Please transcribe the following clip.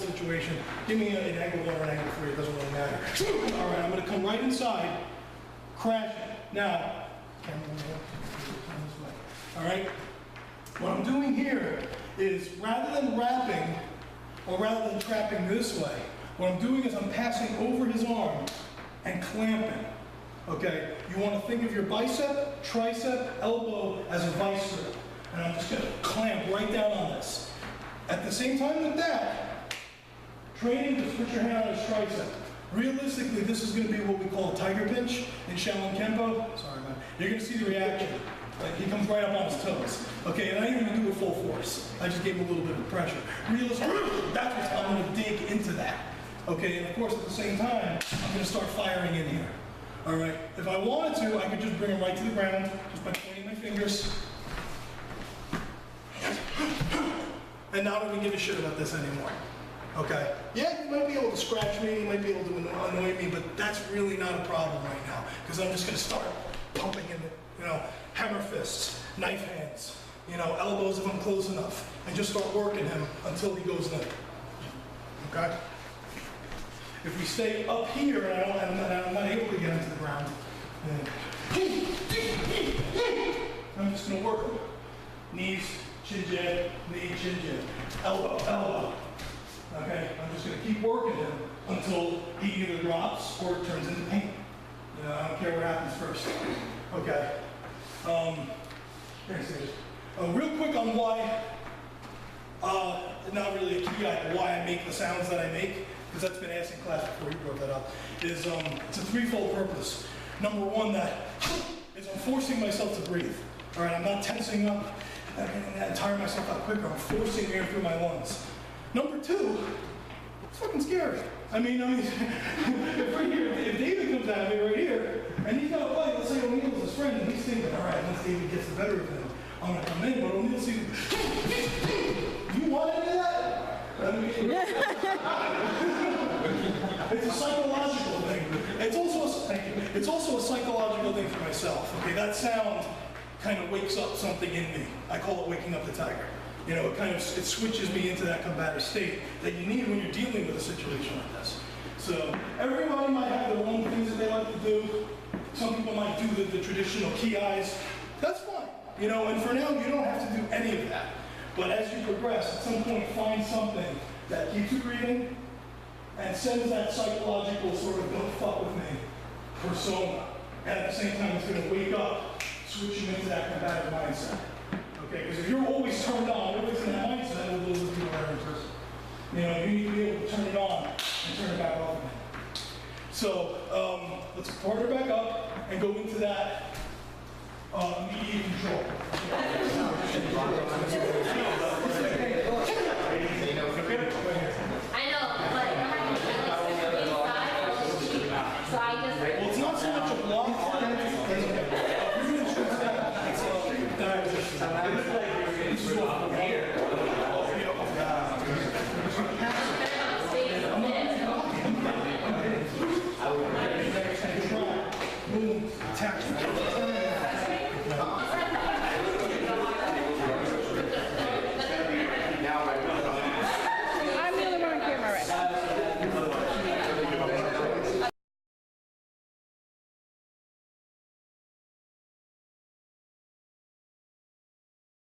Situation. Give me an angle 1 or an angle 3, it doesn't really matter. All right, I'm going to come right inside, crash it. Now, all right, what I'm doing here is rather than wrapping, or rather than trapping this way, what I'm doing is I'm passing over his arm and clamping. Okay, you want to think of your bicep, tricep, elbow as a vice grip. And I'm just going to clamp right down on this. At the same time with that, training, just put your hand on his tricep. Realistically, this is going to be what we call a tiger pinch in Shaolin Kempo. Sorry, man. You're going to see the reaction. Like, he comes right up on his toes. Okay, and I didn't even do it full force. I just gave him a little bit of pressure. Realistically, that's what I'm going to dig into that. Okay, and of course, at the same time, I'm going to start firing in here. All right, if I wanted to, I could just bring him right to the ground just by pointing my fingers. And not even give a shit about this anymore. Okay. Yeah, you might be able to scratch me, you might be able to annoy me, but that's really not a problem right now, because I'm just going to start pumping in it, hammer fists, knife hands, elbows if I'm close enough, and just start working him until he goes limp. Okay? If we stay up here and I'm not able to get him to the ground, I'm just going to work him. Knees, chin jab, knee, chin jab, elbow, elbow. Okay, I'm just going to keep working him until he either drops or it turns into pain. I don't care what happens first. Okay. Real quick on why, not really a key item, why I make the sounds that I make, because that's been asked in class before you brought that up, is it's a threefold purpose. Number one, that is I'm forcing myself to breathe. All right, I'm not tensing up and tiring myself out quicker. I'm forcing air through my lungs. Number two, it's fucking scary. I mean, if right here, if David comes at me right here, and he's got a fight, let's say O'Neill's his friend, and he's thinking, all right, once David gets the better of him, I'm gonna come in, but O'Neill sees, you want to do that? I mean, it's a psychological thing. It's also a psychological thing for myself. Okay, that sound kind of wakes up something in me. I call it waking up the tiger. It switches me into that combative state that you need when you're dealing with a situation like this. So everybody might have their own things that they like to do. Some people might do the traditional key eyes. That's fine. And for now, you don't have to do any of that. But as you progress, at some point, find something that keeps you breathing and sends that psychological sort of don't fuck with me persona. And at the same time, it's going to wake up, switch you into that combative mindset. Okay, because if you're always turned on, always in that mindset, we'll lose the people that are in person. You need to be able to turn it on and turn it back off again. So let's partner back up and go into that immediate control. Okay.